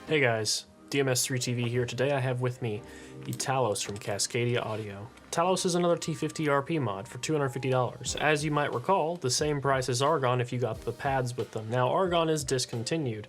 Hey guys, DMS3TV here. Today I have with me the Talos from Cascadia Audio. Talos is another T50 RP mod for $250. As you might recall, the same price as Argon if you got the pads with them. Now Argon is discontinued.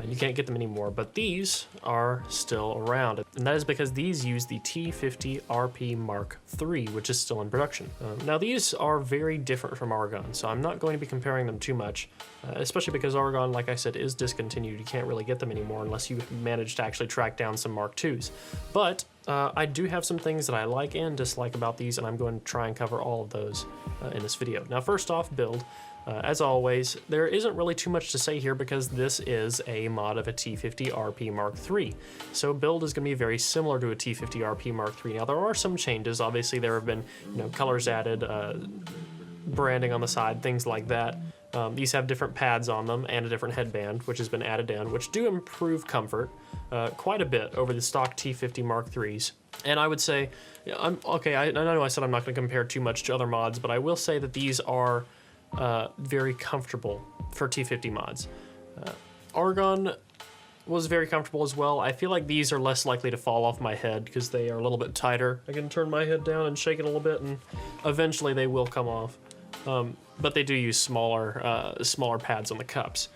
You can't get them anymore, but these are still around. And that is because these use the T50 RP Mark III, which is still in production. Now these are very different from Argon, so I'm not going to be comparing them too much, especially because Argon, like I said, is discontinued. You can't really get them anymore unless you manage to actually track down some Mark IIs. But I do have some things that I like and dislike about these, and I'm going to try and cover all of those in this video. Now, first off, build. As always, there isn't really too much to say here because this is a mod of a T50 RP Mark III. So build is going to be very similar to a T50 RP Mark III. Now, there are some changes. Obviously, there have been colors added, branding on the side, things like that. These have different pads on them and a different headband, which has been added in, which do improve comfort quite a bit over the stock T50 Mark IIIs. And I would say, I know I said I'm not going to compare too much to other mods, but I will say that these are very comfortable for T50 mods. Argon was very comfortable as well. I feel like these are less likely to fall off my head because they are a little bit tighter. I can turn my head down and shake it a little bit, and eventually they will come off. But they do use smaller pads on the cups.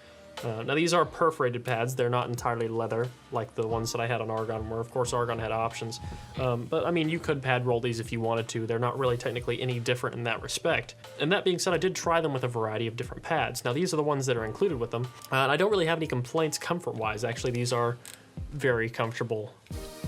Now these are perforated pads. They're not entirely leather like the ones that I had on Argon, where of course Argon had options. But I mean, you could pad roll these if you wanted to. They're not really technically any different in that respect. And that being said, I did try them with a variety of different pads. Now these are the ones that are included with them. And I don't really have any complaints comfort-wise. Actually, these are very comfortable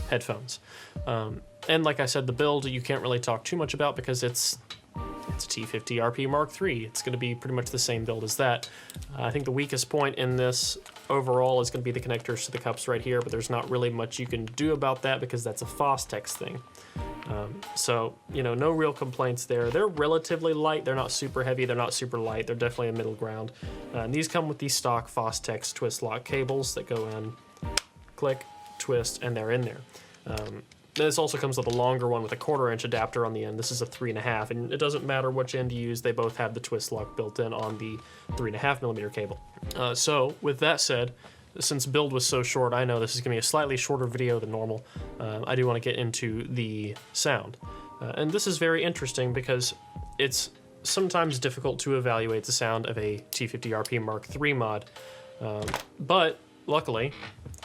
headphones. And like I said, the build you can't really talk too much about because it's a T50 RP Mark III. It's going to be pretty much the same build as that. I think the weakest point in this overall is going to be the connectors to the cups right here, but there's not really much you can do about that because that's a Fostex thing. So, no real complaints there. They're relatively light. They're not super heavy. They're not super light. They're definitely a middle ground. And these come with these stock Fostex twist lock cables that go in, click, twist, and they're in there. This also comes with a longer one with a 1/4 inch adapter on the end. This is a 3.5, and it doesn't matter which end you use. They both have the twist lock built in on the 3.5 millimeter cable. So with that said, since build was so short, I know this is going to be a slightly shorter video than normal. I do want to get into the sound. And this is very interesting because it's sometimes difficult to evaluate the sound of a T50 RP Mark III mod. But luckily,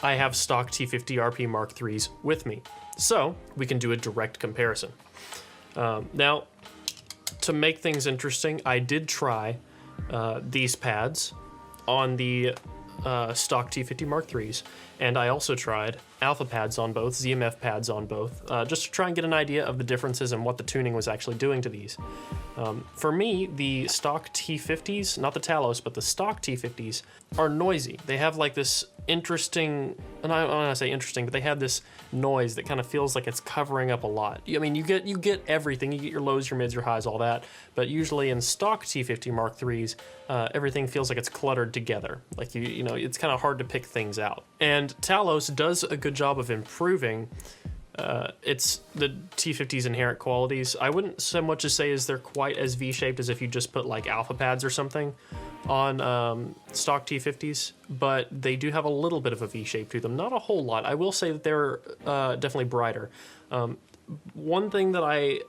I have stock T50 RP Mark IIIs with me. So we can do a direct comparison. Now, to make things interesting, I did try these pads on the stock T50 Mark IIIs, and I also tried alpha pads on both, ZMF pads on both, just to try and get an idea of the differences and what the tuning was actually doing to these. For me, the stock T50s, not the Talos, but the stock T50s, are noisy. They have like this interesting, and I don't want to say interesting, but they have this noise that kind of feels like it's covering up a lot. I mean, you get everything. You get your lows, your mids, your highs, all that. But usually in stock T50 Mark IIIs, everything feels like it's cluttered together. Like it's kind of hard to pick things out. And Talos does a good job of improving it's the T50's inherent qualities. I wouldn't so much as say they're quite as V-shaped as if you just put like alpha pads or something on stock T50s, but they do have a little bit of a V-shape to them. Not a whole lot. I will say that they're definitely brighter. One thing that I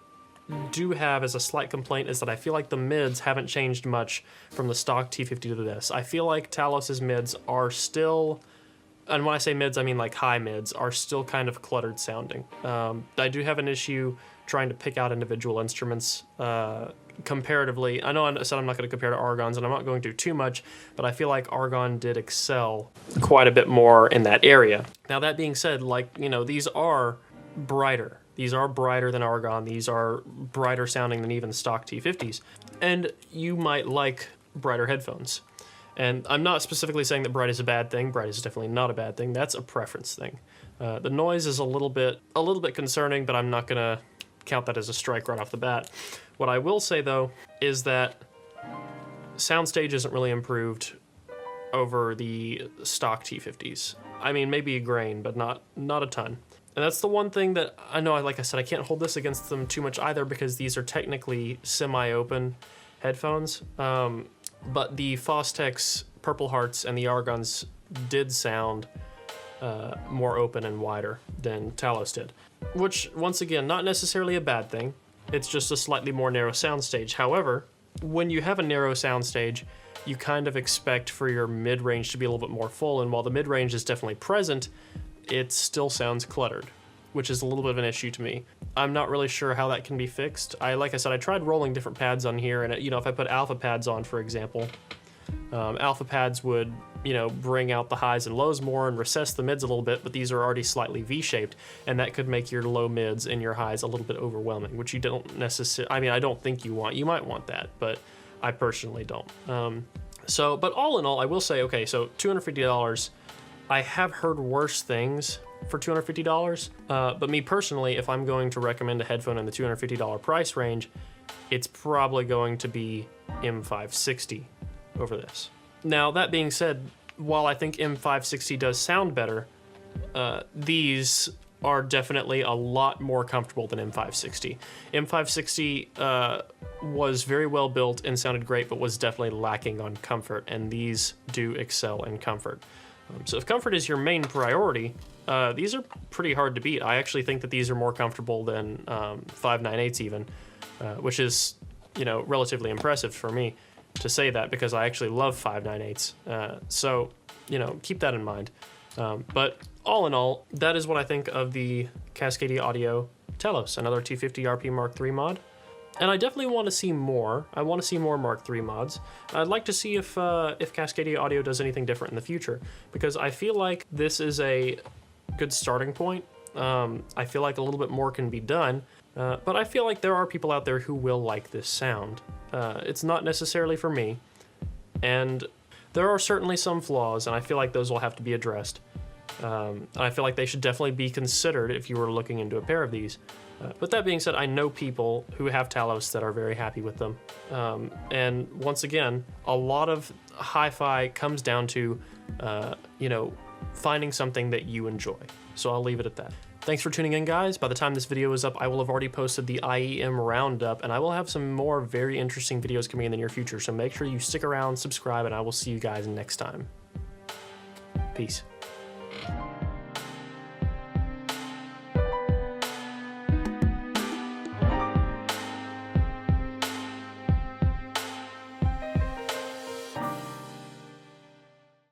do have as a slight complaint is that I feel like the mids haven't changed much from the stock T50 to this. I feel like Talos's mids are still, and when I say mids, I mean like high mids, are still kind of cluttered sounding. I do have an issue trying to pick out individual instruments comparatively. I know I said I'm not going to compare to Argon's, and I'm not going to too much, but I feel like Argon did excel quite a bit more in that area. Now that being said, these are brighter. These are brighter than Argon. These are brighter sounding than even stock T50s. And you might like brighter headphones. And I'm not specifically saying that bright is a bad thing. Bright is definitely not a bad thing. That's a preference thing. The noise is a little bit concerning, but I'm not gonna count that as a strike right off the bat. What I will say though is that soundstage isn't really improved over the stock T50s. I mean, maybe a grain, but not a ton. And that's the one thing that I know, like I said, I can't hold this against them too much either because these are technically semi-open headphones. But the Fostex Purple Hearts and the Argons did sound more open and wider than Talos did. Which, once again, not necessarily a bad thing. It's just a slightly more narrow soundstage. However, when you have a narrow soundstage, you kind of expect for your mid-range to be a little bit more full, and while the mid-range is definitely present, it still sounds cluttered, which is a little bit of an issue to me. I'm not really sure how that can be fixed. Like I said, I tried rolling different pads on here, and if I put alpha pads on, for example, alpha pads would, bring out the highs and lows more and recess the mids a little bit, but these are already slightly V-shaped, and that could make your low mids and your highs a little bit overwhelming, which you don't necessarily, I don't think you want. You might want that, but I personally don't. But all in all, I will say, okay, so $250, I have heard worse things for $250, but me personally, if I'm going to recommend a headphone in the $250 price range, it's probably going to be M560 over this. Now, that being said, while I think M560 does sound better, these are definitely a lot more comfortable than M560. M560 was very well built and sounded great, but was definitely lacking on comfort, and these do excel in comfort. So if comfort is your main priority, these are pretty hard to beat. I actually think that these are more comfortable than 598s even, which is, relatively impressive for me to say that, because I actually love 598s. So, keep that in mind. But all in all, that is what I think of the Cascadia Audio Telos, another T50RP Mark III mod. And I definitely want to see more. I want to see more Mark III mods. I'd like to see if Cascadia Audio does anything different in the future, because I feel like this is a good starting point. I feel like a little bit more can be done, but I feel like there are people out there who will like this sound. It's not necessarily for me, and there are certainly some flaws, and I feel like those will have to be addressed. I feel like they should definitely be considered if you were looking into a pair of these. But that being said, I know people who have Talos that are very happy with them. And once again, a lot of hi-fi comes down to, finding something that you enjoy. So I'll leave it at that. Thanks for tuning in, guys. By the time this video is up, I will have already posted the IEM Roundup, and I will have some more very interesting videos coming in the near future. So make sure you stick around, subscribe, and I will see you guys next time. Peace.